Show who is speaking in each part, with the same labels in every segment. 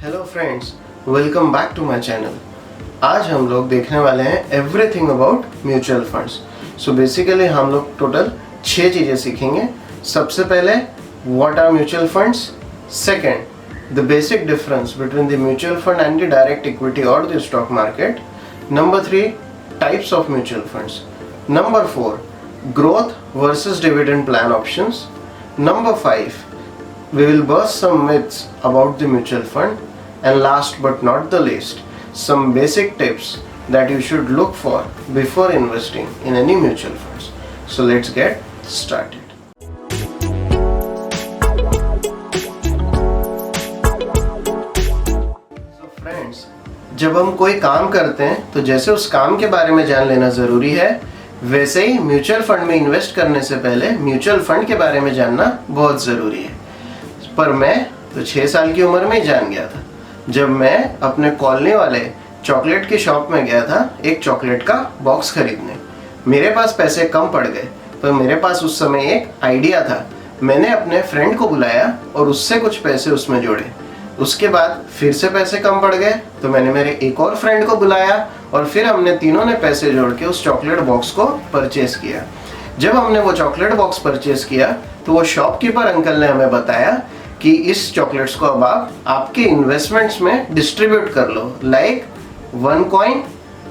Speaker 1: Hello friends, welcome back to my channel. आज हम लोग देखने वाले हैं everything about mutual funds. So basically हम लोग टोटल 6 चीज़ें सीखेंगे। सबसे पहले what are mutual funds, second the basic difference between the mutual fund and the direct equity और the stock market, number 3 types of mutual funds, number 4 growth versus dividend plan options, number 5 we will burst some myths about the mutual fund, and last but not the least, some basic tips that you should look for before investing in any mutual funds. So let's get started. So friends, जब हम कोई काम करते हैं तो जैसे उस काम के बारे में जान लेना ज़रूरी है, वैसे ही म्यूचुअल फंड में इन्वेस्ट करने से पहले म्यूचुअल फंड के बारे में जानना बहुत ज़रूरी है। पर मैं तो 6 साल की उम्र में ही जान गया था, जब मैं अपने कॉलोनी वाले चॉकलेट की शॉप में गया था एक चॉकलेट का बॉक्स खरीदने। मेरे पास पैसे कम पड़ गए, पर मेरे पास उस समय एक आइडिया था। मैंने अपने फ्रेंड को बुलाया और उससे कुछ पैसे उसमें जोड़े। उसके बाद फिर से पैसे कम पड़ गए तो मैंने मेरे एक और फ्रेंड को बुलाया और फिर हमने तीनों ने पैसे जोड़ के उस चॉकलेट बॉक्स को परचेस किया। जब हमने वो चॉकलेट बॉक्स परचेस किया तो वो शॉपकीपर अंकल ने हमें बताया कि इस चॉकलेट्स को अब आप आपके इन्वेस्टमेंट्स में डिस्ट्रीब्यूट कर लो, like 1 coin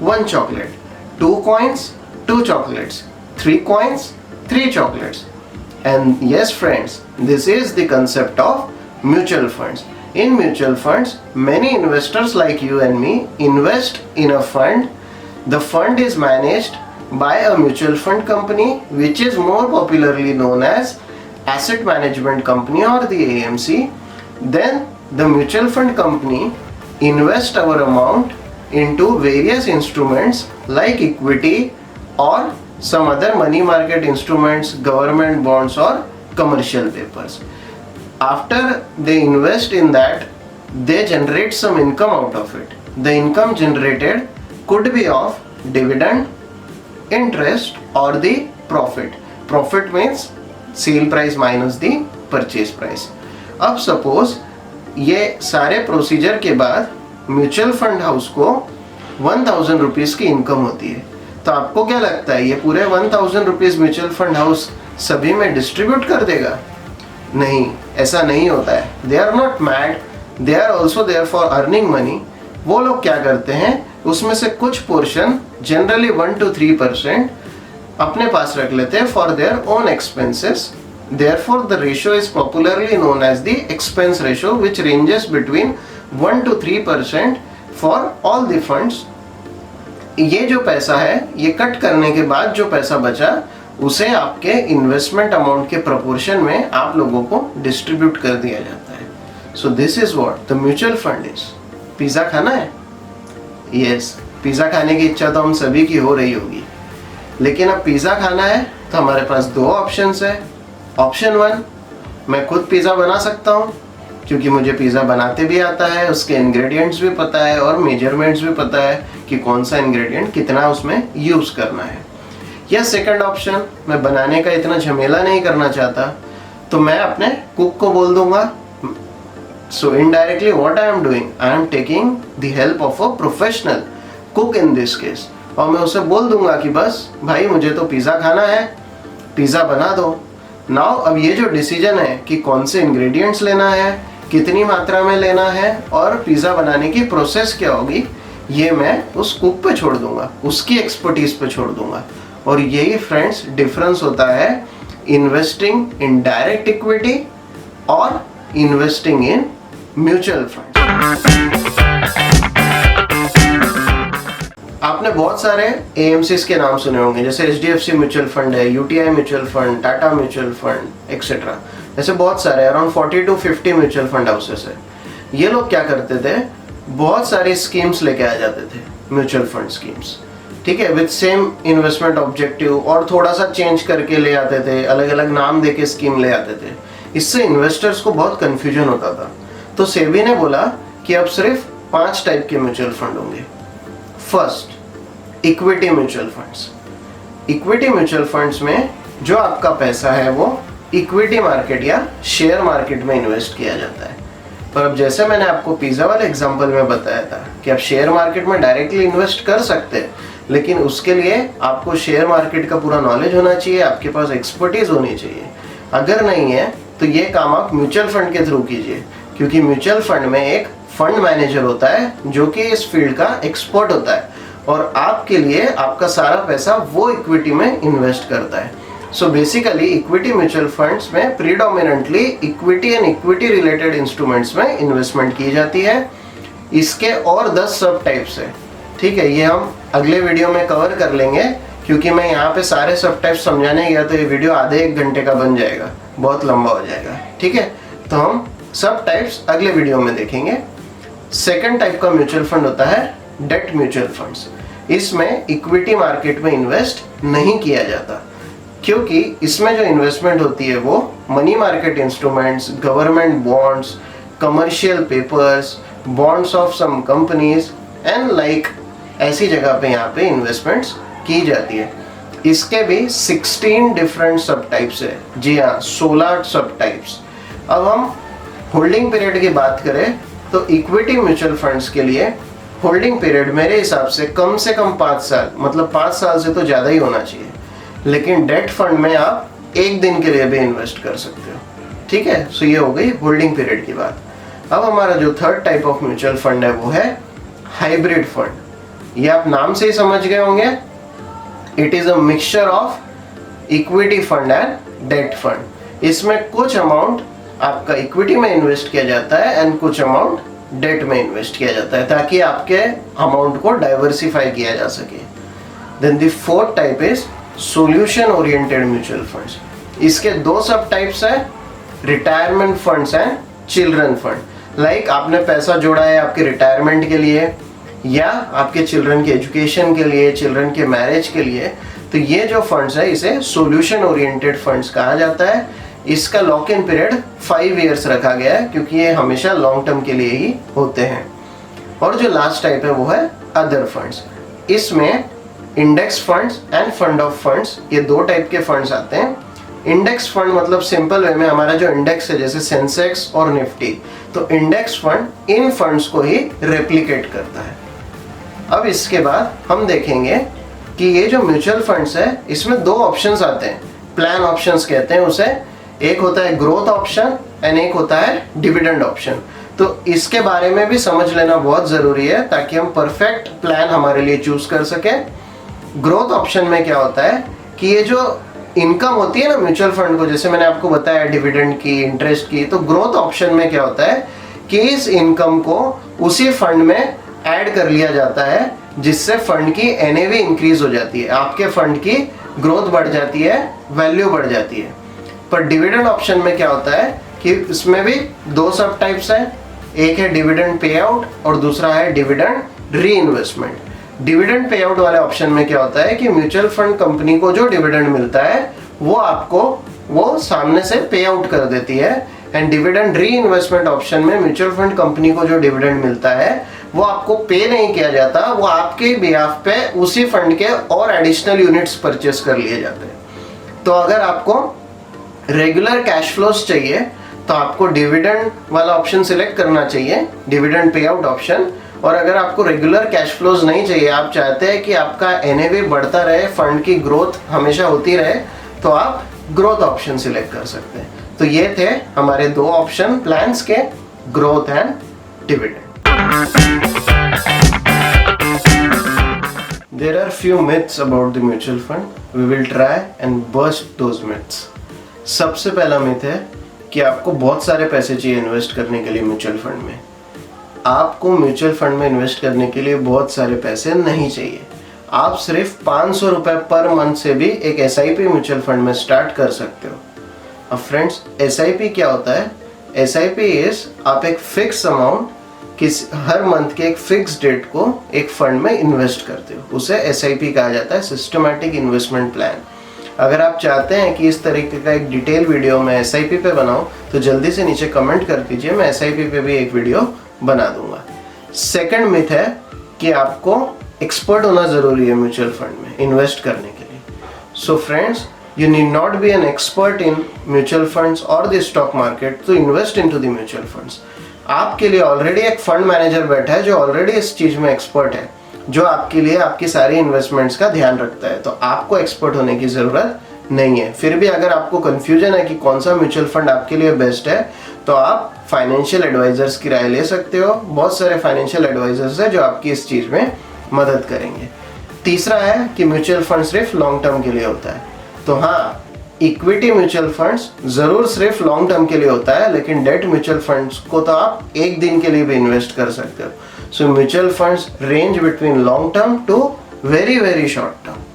Speaker 1: 1 chocolate, 2 coins 2 chocolates, 3 coins 3 chocolates. And yes friends, this is the concept of mutual funds. In mutual funds, many investors like you and me invest in a fund. The fund is managed by a mutual fund company, which is more popularly known as Asset Management Company or the AMC. Then the mutual fund company invests our amount into various instruments like equity or some other money market instruments, government bonds or commercial papers. After they invest in that, they generate some income out of it. The income generated could be of dividend, interest or the profit. Profit means sale price minus the purchase price. अब suppose ये सारे procedure के बाद mutual fund house को 1000 rupees की income होती है। तो आपको क्या लगता है, ये पूरे 1000 रुपीज़ म्यूचुअल फंड हाउस सभी में डिस्ट्रीब्यूट कर देगा? नहीं, ऐसा नहीं होता है। They are not mad, they are also there for earning money. वो लोग क्या करते हैं, उसमें से कुछ पोर्शन, जनरली 1 to 3% अपने पास रख लेते हैं for their own expenses. Therefore the ratio is popularly known as the expense ratio, which ranges between 1 to 3% for all the funds. ये जो पैसा है, ये कट करने के बाद जो पैसा बचा, उसे आपके इन्वेस्टमेंट अमाउंट के प्रोपोर्शन में आप लोगों को डिस्ट्रीब्यूट कर दिया जाता है। So this is what the mutual fund is. Pizza खाना है? यस, पिज़्ज़ा खाने की इच्छा तो हम सभी की हो रही होगी, लेकिन अब पिज़्ज़ा खाना है तो हमारे पास 2 ऑप्शंस है। ऑप्शन 1, मैं खुद पिज़्ज़ा बना सकता हूँ क्योंकि मुझे पिज़्ज़ा बनाते भी आता है, उसके इंग्रेडिएंट्स भी पता है और मेजरमेंट्स भी पता है कि कौन सा इंग्रेडिएंट कितना उसमें यूज़ करना है। या सेकंड ऑप्शन, मैं बनाने का इतना झमेला नहीं करना चाहता, तो मैं अपने कुक को बोल दूंगा। So indirectly what I am doing, I am taking the help of a professional cook in this case, और मैं उसे बोल दूंगा कि बस भाई मुझे तो पिज़्ज़ा खाना है, पिज़्ज़ा बना दो। नाउ अब ये जो डिसीजन है कि कौन से इंग्रेडिएंट्स लेना है, कितनी मात्रा में लेना है और पिज़्ज़ा बनाने की प्रोसेस क्या होगी, ये मैं उस कुक पे छोड़ दूंगा, उसकी एक्सपर्टीज पे छोड़ दूंगा। और यही फ्रेंड्स डिफरेंस होता है इन्वेस्टिंग इन डायरेक्ट इक्विटी और इन्वेस्टिंग इन म्यूचुअल फंड। आपने बहुत सारे एएमसीज के नाम सुने होंगे, जैसे एचडीएफसी म्यूचुअल फंड है, UTI mutual fund, Tata mutual fund etcetera. ऐसे बहुत सारे around 40 to 50 mutual fund houses है। ये लोग क्या करते थे, बहुत सारी स्कीम्स लेके आ जाते थे, म्यूचुअल फंड स्कीम्स, ठीक है, विद सेम इन्वेस्टमेंट ऑब्जेक्टिव, और थोड़ा सा चेंज करके ले आते थे, अलग अलग नाम देके स्कीम ले आते थे। इससे इन्वेस्टर्स को बहुत कंफ्यूजन होता था। तो सेबी ने बोला कि अब सिर्फ 5 टाइप के म्यूचुअल फंड होंगे। First, equity mutual funds. Equity mutual funds में जो आपका पैसा है वो इक्विटी मार्केट या शेयर मार्केट में इन्वेस्ट किया जाता है। पर अब जैसे मैंने आपको पिज़्ज़ा वाले एग्जांपल में बताया था कि आप शेयर मार्केट में डायरेक्टली इन्वेस्ट कर सकते हैं, लेकिन उसके लिए आपको शेयर मार्केट का पूरा नॉलेज होना चाहिए, आपके पास एक्सपर्टीज होनी चाहिए। अगर नहीं है तो ये काम आप म्यूचुअल फंड के थ्रू कीजिए, क्योंकि म्यूचुअल फंड में एक फंड मैनेजर होता है जो कि इस फील्ड का एक्सपर्ट होता है और आपके लिए आपका सारा पैसा वो इक्विटी में इन्वेस्ट करता है। So basically equity mutual funds में predominantly equity and equity related instruments में इन्वेस्टमेंट की जाती है। इसके और 10 सब टाइप्स है, ठीक है, ये हम अगले वीडियो में कवर कर लेंगे, क्योंकि मैं यहाँ पे सारे सब टाइप्स समझाने गया तो ये वीडियो आधे 1 घंटे का बन जाएगा, बहुत लंबा हो जाएगा, ठीक है। तो हम सब टाइप्स अगले वीडियो में देखेंगे। सेकंड टाइप का म्यूचुअल फंड होता है डेट म्यूचुअल फंड्स। इसमें इक्विटी मार्केट में इन्वेस्ट नहीं किया जाता, क्योंकि इसमें जो इन्वेस्टमेंट होती है वो money market instruments, government bonds, commercial papers, bonds of some companies and like ऐसी जगह पे यहाँ पे इन्वेस्टमेंट्स की जाती है। इसके भी 16 डिफरेंट सब टाइप्स है, जी हाँ 16 सब टाइप्स। अब हम होल्डिंग पीरियड की बात करें तो इक्विटी म्यूचुअल फंड्स के लिए होल्डिंग पीरियड मेरे हिसाब से कम 5 साल, मतलब 5 साल से तो ज़्यादा ही होना चाहिए। लेकिन डेट फंड में आप 1 दिन के लिए भी इन्वेस्ट कर सकते हो, ठीक है। सो ये हो गई होल्डिंग पीरियड की बात। अब हमारा जो third type of mutual fund है वो है हाइब्रिड फंड। ये आप नाम से ही समझ गए होंगे, it is a mixture of equity fund and debt fund. इसमें कुछ अमाउंट आपका इक्विटी में इन्वेस्ट किया जाता है एंड कुछ अमाउंट डेट में इन्वेस्ट किया जाता है, ताकि आपके अमाउंट को डाइवर्सिफाई किया जा सके। Then the fourth type is solution oriented mutual funds. इसके 2 सब टाइप्स है, retirement funds and children fund. Like आपने पैसा जोड़ा है आपके रिटायरमेंट के लिए या आपके चिल्ड्रन के एजुकेशन के लिए, चिल्ड्रन के मैरिज के लिए, तो ये जो फंड्स है इसे सॉल्यूशन ओरिएंटेड फंड्स कहा जाता है। इसका लॉक इन पीरियड 5 इयर्स रखा गया है, क्योंकि ये हमेशा लॉन्ग टर्म के लिए ही होते हैं। और जो लास्ट टाइप है वो है अदर फंड्स। इसमें index funds end fund of funds, ये 2 टाइप के फंड्स आते हैं। इंडेक्स फंड मतलब सिंपल वे में हमारा जो इंडेक्स है जैसे सेंसेक्स और निफ्टी, तो इंडेक्स फंड इन फंड्स को ही रेप्लिकेट करता है। अब इसके बाद हम देखेंगे कि ये जो म्यूचुअल फंड्स है इसमें 2 ऑप्शंस आते हैं, प्लान ऑप्शंस कहते हैं उसे। एक होता है ग्रोथ ऑप्शन एंड एक होता है डिविडेंड ऑप्शन। तो इसके बारे में भी समझ लेना बहुत जरूरी है, ताकि हम परफेक्ट प्लान हमारे लिए चूज कर सकें। ग्रोथ ऑप्शन में क्या होता है कि ये जो इनकम होती है ना म्यूचुअल फंड को, जैसे मैंने आपको बताया डिविडेंड की, इंटरेस्ट की, तो ग्रोथ ऑप्शन में क्या होता है कि इस इनकम को उसी फंड में ऐड कर लिया जाता है, जिससे फंड की एनएवी इंक्रीज हो जाती है, आपके फंड की ग्रोथ बढ़ जाती है, वैल्यू बढ़ जाती है। पर डिविडेंड ऑप्शन में क्या होता है कि इसमें भी 2 सब टाइप्स हैं, एक है डिविडेंड पे आउट और दूसरा है डिविडेंड री इन्वेस्टमेंट। डिविडेंड पे आउट वाले ऑप्शन में क्या होता है कि म्यूचुअल फंड कंपनी को जो डिविडेंड मिलता है वो आपको वो सामने से पे आउट कर देती है। एंड डिविडेंड री इन्वेस्टमेंट ऑप्शन में म्यूचुअल फंड कंपनी को जो डिविडेंड मिलता है वो आपको पे नहीं किया जाता, वो आपके बिहाफ पे उसी फंड के और एडिशनल यूनिट्स परचेस कर लिए जाते हैं। तो अगर आपको रेगुलर कैश फ्लोज चाहिए तो आपको डिविडेंड वाला ऑप्शन सिलेक्ट करना चाहिए, डिविडेंड पे आउट ऑप्शन। और अगर आपको रेगुलर कैश फ्लोज नहीं चाहिए, आप चाहते हैं कि आपका एनएवी बढ़ता रहे, फंड की ग्रोथ हमेशा होती रहे, तो आप ग्रोथ ऑप्शन सिलेक्ट कर सकते हैं। तो ये थे हमारे 2 ऑप्शन प्लान्स के, growth and dividend. There are few myths about the mutual fund. We will try and burst those myths. सबसे पहला मिथ है कि आपको बहुत सारे पैसे चाहिए इन्वेस्ट करने के लिए म्यूचुअल फंड में। आपको म्यूचुअल फंड में इन्वेस्ट करने के लिए बहुत सारे पैसे नहीं चाहिए। आप सिर्फ 500 रुपए पर मंथ से भी एक SIP म्यूचुअल फंड में स्टार्ट कर सकते हो। अब फ्रेंड्स, SIP क्या होता है? SIP इज आप एक फिक्स अमाउंट हर मंथ के एक फिक्स डेट को एक फंड में इन्वेस्ट करते हो, उसे SIP कहा जाता है, सिस्टमैटिक इन्वेस्टमेंट प्लान। अगर आप चाहते हैं कि इस तरीके का एक डिटेल वीडियो मैं SIP पे बनाऊं तो जल्दी से नीचे कमेंट कर दीजिए, मैं SIP पे भी एक वीडियो बना दूंगा। सेकंड मिथ है कि आपको एक्सपर्ट होना जरूरी है म्यूचुअल फंड में इन्वेस्ट करने के लिए। So friends, you need not be an expert in mutual funds or the stock market to invest into the mutual funds. आपके लिए ऑलरेडी एक फंड मैनेजर बैठा है जो ऑलरेडी इस चीज में एक्सपर्ट है, जो आपके लिए आपकी सारी इन्वेस्टमेंट्स का ध्यान रखता है, तो आपको एक्सपर्ट होने की जरूरत नहीं है। फिर भी अगर आपको कंफ्यूजन है कि कौन सा म्यूचुअल फंड आपके लिए बेस्ट है, तो आप फाइनेंशियल एडवाइजर्स की राय ले सकते हो। बहुत सारे फाइनेंशियल एडवाइजर्स हैं जो आपकी इस चीज में मदद करेंगे। तीसरा है कि म्यूचुअल फंड सिर्फ लॉन्ग टर्म के लिए होता है। तो हाँ, इक्विटी म्यूचुअल फंड्स जरूर सिर्फ लॉन्ग टर्म के लिए होता है, लेकिन डेट म्यूचुअल फंड्स को तो आप एक दिन के लिए भी इन्वेस्ट कर सकते हो। So mutual funds range between long term to very very short term.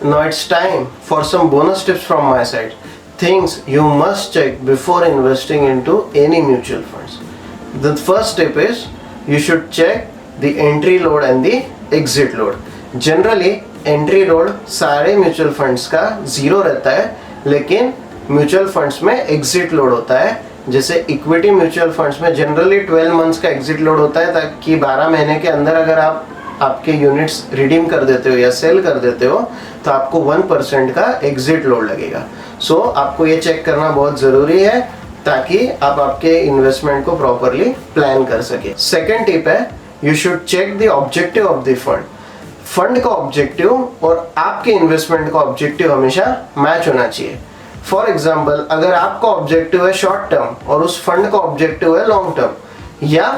Speaker 1: Now it's time for some bonus tips from my side. Things you must check before investing into any mutual funds. The first tip is you should check the entry load and the exit load. Generally entry load सारे mutual funds का 0 रहता है, लेकिन mutual funds में exit load होता है। जैसे equity mutual funds में जनरली 12 मंथ्स का एग्जिट लोड होता है, ताकि 12 महीने के अंदर अगर आप आपके यूनिट्स रिडीम कर देते हो या सेल कर देते हो तो आपको 1% का एग्जिट लोड लगेगा। सो आपको ये चेक करना बहुत ज़रूरी है ताकि आप आपके इन्वेस्टमेंट को प्रॉपरली प्लान कर सके। सेकेंड टिप है, you should check the objective of the fund. Fund का ऑब्जेक्टिव और आपके इन्वेस्टमेंट का ऑब्जेक्टिव हमेशा मैच होना चाहिए। फॉर एग्जाम्पल, अगर आपका ऑब्जेक्टिव है शॉर्ट टर्म और उस फंड का ऑब्जेक्टिव है लॉन्ग टर्म, या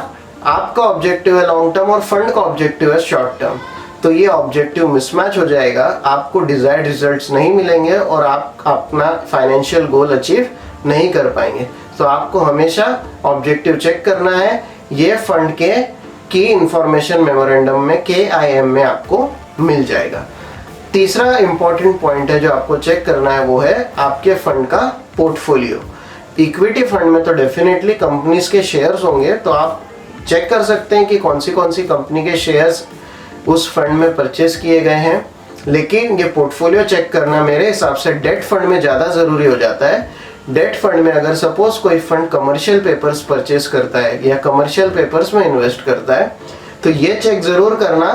Speaker 1: आपका ऑब्जेक्टिव है लॉन्ग टर्म और फंड का ऑब्जेक्टिव है शॉर्ट टर्म, तो ये ऑब्जेक्टिव मिसमैच हो जाएगा, आपको डिजायर्ड रिजल्ट्स नहीं मिलेंगे और आप अपना फाइनेंशियल गोल अचीव नहीं कर पाएंगे। तो आपको हमेशा ऑब्जेक्टिव चेक करना है। ये फंड के की इंफॉर्मेशन मेमोरेंडम में KIM में आपको मिल जाएगा। तीसरा इंपॉर्टेंट पॉइंट है जो आपको चेक करना है, वो है आपके फंड का पोर्टफोलियो। इक्विटी फंड में तो डेफिनेटली कंपनीज के शेयर्स होंगे, तो आप चेक कर सकते हैं कि कौन सी कंपनी के शेयर्स उस फंड में परचेस किए गए हैं। लेकिन ये पोर्टफोलियो चेक करना मेरे हिसाब से डेट फंड में ज़्यादा ज़रूरी हो जाता है। डेट फंड में अगर सपोज कोई फंड कमर्शियल पेपर्स परचेस करता है या कमर्शियल पेपर्स में इन्वेस्ट करता है, तो ये चेक ज़रूर करना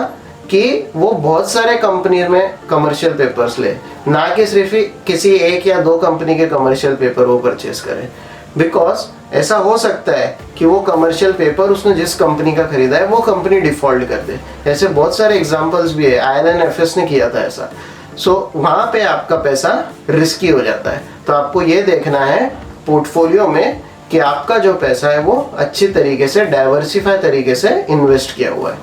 Speaker 1: कि वो बहुत सारे कंपनी में कमर्शियल पेपर्स ले, ना कि सिर्फ किसी एक या दो कंपनी के कमर्शियल पेपर वो परचेस करे। बिकॉज ऐसा हो सकता है कि वो कमर्शियल पेपर उसने जिस कंपनी का खरीदा है वो कंपनी डिफॉल्ट कर दे। ऐसे बहुत सारे एग्जांपल्स भी है, ILNFS ने किया था ऐसा। सो वहाँ पे आपका पैसा रिस्की हो जाता है। तो आपको ये देखना है पोर्टफोलियो में कि आपका जो पैसा है वो अच्छी तरीके से डाइवर्सिफाई तरीके से इन्वेस्ट किया हुआ है।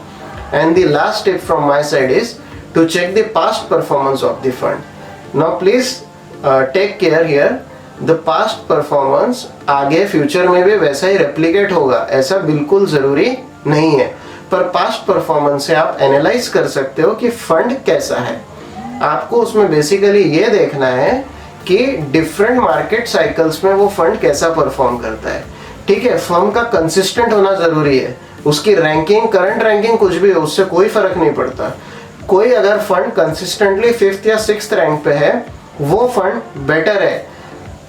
Speaker 1: And the last tip from my side is to check the past performance of the fund. Now please take care here, the past performance आगे फ्यूचर में भी वैसा ही रेप्लिकेट होगा ऐसा बिल्कुल ज़रूरी नहीं है, पर पास्ट परफॉर्मेंस से आप एनालाइज कर सकते हो कि फंड कैसा है। आपको उसमें बेसिकली ये देखना है कि डिफरेंट मार्केट साइकिल्स में वो फंड कैसा परफॉर्म करता है। ठीक है, फर्म का कंसिस्टेंट होना ज़रूरी है। उसकी रैंकिंग, करंट रैंकिंग कुछ भी हो, उससे कोई फर्क नहीं पड़ता। कोई अगर फंड कंसिस्टेंटली 5th या 6th रैंक पे है, वो फंड बेटर है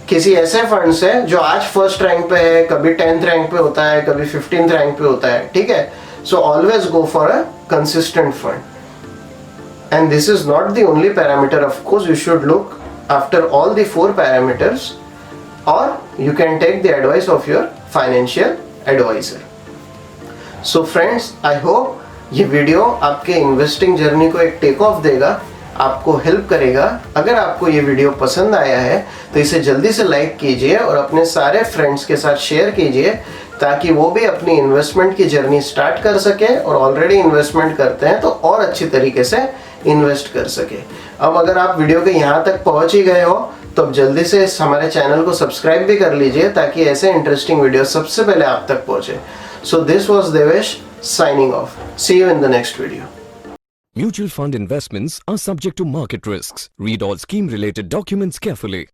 Speaker 1: किसी ऐसे फंड से जो आज 1st रैंक पे है, कभी 10th रैंक पे होता है, कभी 15th रैंक पे होता है। ठीक है, so always go for a consistent fund. And this is not the only parameter, of course you should look after all the 4 parameters, और you can take the advice of your financial advisor. So friends, I hope ये video आपके investing journey को एक take off देगा, आपको help करेगा। अगर आपको ये वीडियो पसंद आया है तो इसे जल्दी से लाइक कीजिए और अपने सारे फ्रेंड्स के साथ शेयर कीजिए, ताकि वो भी अपनी इन्वेस्टमेंट की जर्नी स्टार्ट कर सके, और ऑलरेडी इन्वेस्टमेंट करते हैं तो और अच्छी तरीके से इन्वेस्ट कर सके। अब अगर आप वीडियो के यहाँ तक पहुँच ही गए हो तो अब जल्दी से हमारे चैनल को सब्सक्राइब भी कर लीजिए, ताकि ऐसे इंटरेस्टिंग वीडियो सबसे पहले आप तक पहुँचे। So this was Devesh signing off. See you in the next video.
Speaker 2: Mutual fund investments are subject to market risks. Read all scheme related documents carefully.